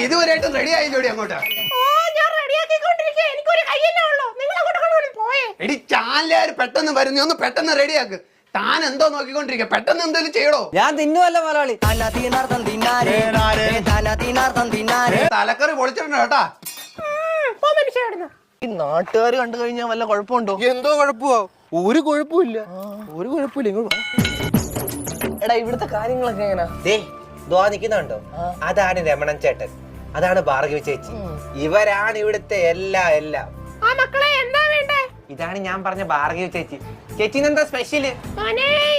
ഇതുവരെയായിട്ടും റെഡി ആയില്ലോടി അങ്ങോട്ട്. എടി ചാനലുകാർ പെട്ടെന്ന് വരുന്ന ഒന്ന് പെട്ടെന്ന് റെഡിയാക്ക്. താൻ എന്തോ നോക്കിക്കൊണ്ടിരിക്കുക, പെട്ടെന്ന് എന്തെങ്കിലും ചെയ്യണോ? ഞാൻ തിന്നുവല്ല മുതലാളി. തലക്കറി പൊളിച്ചിട്ടുണ്ട് കേട്ടാ. ഈ നാട്ടുകാർ കണ്ടു കഴിഞ്ഞാൽ വല്ല കുഴപ്പമുണ്ടോ? എന്തോ കുഴപ്പമോ? ഒരു കുഴപ്പമില്ല, ഒരു കുഴപ്പമില്ല. എടാ ഇവിടുത്തെ കാര്യങ്ങളൊക്കെ എങ്ങനാ? നിൽക്കുന്നുണ്ടോ? അതാണ് രമണൻ ചേട്ടൻ, അതാണ് ഭാർഗവി ചേച്ചി. ഇവരാണ് ഇവിടുത്തെ എല്ലാം. ഇതാണ് ഞാൻ പറഞ്ഞ ഭാർഗവി ചേച്ചി. ചേച്ചിന് എന്താ സ്പെഷ്യല്?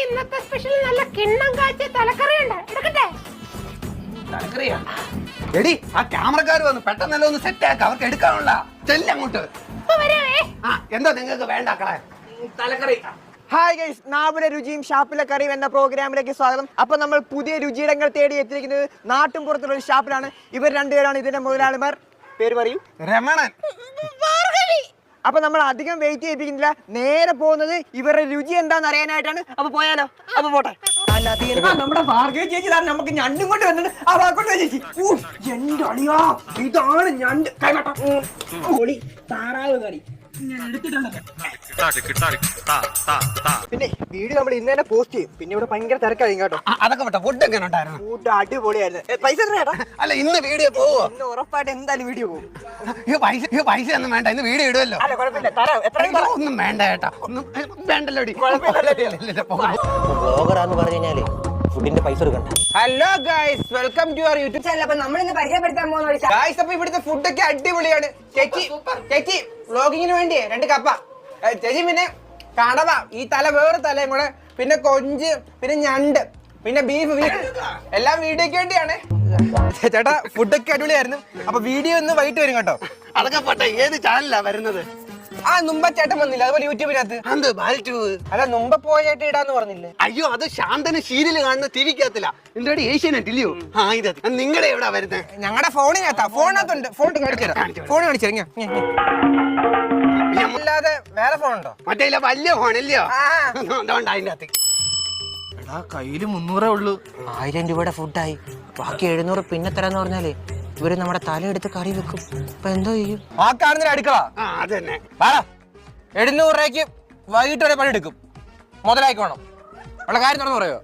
ഇന്നത്തെ സ്പെഷ്യൽ നല്ല കിണ്ണം കാച്ചിയ തലക്കറിയുണ്ട്. എടുക്കട്ടെ? തലക്കറിയാ? എടി ആ ക്യാമറക്കാർ വന്ന് പെട്ടെന്നല്ല ഒന്ന് സെറ്റ് ആക്ക, അവർക്ക് എടുക്കാനുള്ള. ചെല്ല അങ്ങോട്ട്. എന്താ നിങ്ങൾക്ക് വേണ്ടാക്കളെ? തലക്കറി. ഹായ് ഗൈസ്, നാവിലെ രുചിയും ഷാപ്പിലെ കറിയും എന്ന പ്രോഗ്രാമിലേക്ക് സ്വാഗതം. അപ്പൊ നമ്മൾ പുതിയ രുചിയിടങ്ങൾ തേടി എത്തിയിരിക്കുന്നത് നാട്ടും പുറത്തുള്ള ഒരു ഷാപ്പിലാണ്. ഇവർ രണ്ടുപേരാണ് ഇതിന്റെ മുതലാളിമാർ. പേര് പറയൂ. രമണൻ. അപ്പൊ നമ്മൾ അധികം വെയിറ്റ് ചെയ്യിപ്പിക്കുന്നില്ല, നേരെ പോകുന്നത് ഇവരുടെ രുചി എന്താന്ന് അറിയാനായിട്ടാണ്. അപ്പൊ പോയാലോ? അപ്പൊ പോട്ടെ. നമ്മുടെ ഭാർഗവി ചേച്ചി നമുക്ക് ഞണ്ടും കൊണ്ട് വന്നിട്ട് ആ വാക്കോട്ട് ചേച്ചി. എന്റെ അളിയാ, ഇതാണ് ഞണ്ട്. താറാവ് കറി പിന്നെ വീഡിയോ നമ്മൾ ഇന്ന് തന്നെ പോസ്റ്റ് ചെയ്യും. പിന്നെ ഇവിടെ ഭയങ്കര തിരക്കായിരിക്കും കേട്ടോ. അതൊക്കെ പറ്റ. ഫുഡ് എങ്ങനെ ഉണ്ടായിരുന്നു? ഫുഡ് അടിപൊളിയായിരുന്നു. പൈസ അല്ല ഇന്ന് വീഡിയോ പോവോ? ഇന്ന് ഉറപ്പായിട്ട് എന്തായാലും വീഡിയോ പോകും. പൈസ ഒന്നും വേണ്ട, ഇന്ന് വീഡിയോ ഇടുമല്ലോ. അല്ല കുഴപ്പമില്ല, തരാം. എത്രയും ഒന്നും വേണ്ട ചേട്ടാ, ഒന്നും വേണ്ടല്ലോ. ബ്ലോഗറാന്ന് പറഞ്ഞു കഴിഞ്ഞാല് ഫുഡിന്റെ പൈസ കൊടുക്കണ്ട. Hello guys, welcome to our YouTube channel. അപ്പൊ നമ്മളിന്ന് പരിചയപ്പെടുത്താൻ പോകുന്ന ഗൈസ്, അപ്പൊ ഇവിടുത്തെ ഫുഡൊക്കെ അടിപൊളിയാണ്. ചേച്ചി വ്ലോഗിങ്ങിന് വേണ്ടിയേ 2 കപ്പ ചേച്ചി. പിന്നെ കടവ, ഈ തല വേറെ തലയും കൂടെ, പിന്നെ കൊഞ്ച്, പിന്നെ ഞണ്ട്, പിന്നെ ബീഫ്, എല്ലാം വീഡിയോക്ക് വേണ്ടിയാണ്. ചേട്ടാ ഫുഡൊക്കെ അടിപൊളിയായിരുന്നു. അപ്പൊ വീഡിയോ ഒന്ന് വൈകിട്ട് വരും കേട്ടോ. അതൊക്കെ പോട്ടെ, ഏത് ചാനലാ വരുന്നത്? നുമ്പ ചേട്ടൻ വന്നില്ല, അതുപോലെ യൂട്യൂബിനകത്ത്. അല്ല നുമ്പ പോയ ചേട്ടൻ ഇടാന്ന് പറഞ്ഞില്ലേ? അയ്യോ, അത് ശാന്തന് സീരിയൽ കാണുന്ന തിരിക്കത്തില്ല. നിന്റെ ഏഷ്യാനെറ്റ് ഇല്ലയോ? നിങ്ങളുടെ എവിടാ വരുന്നത്? ഞങ്ങളുടെ ഫോണിനകത്താ. ഫോണിനകത്തുണ്ട്. ഫോൺ കാണിച്ചു, ഫോൺ കാണിച്ചു. അല്ലാതെ വേറെ ഫോൺ ഉണ്ടോ? മറ്റേ വലിയ ഫോണില്ലയോ? അതുകൊണ്ട് അതിന്റെ അകത്ത് കയ്യില് 300 ഉള്ളൂ. 1000 രൂപയുടെ ഫുഡായി, ബാക്കി 700 പിന്നെ തരാന്ന് പറഞ്ഞാലേ ഇവര് നമ്മുടെ തലയെടുത്ത് കറി വെക്കും. അപ്പൊ എന്തോ ചെയ്യും? ആ കാണുന്ന അടുക്കള അത് തന്നെ. 700 രൂപയ്ക്ക് വൈകിട്ട് വരെ പണി എടുക്കും. മുതലായിക്കോണം. ഉള്ള കാര്യം തുറന്നു പറയോ?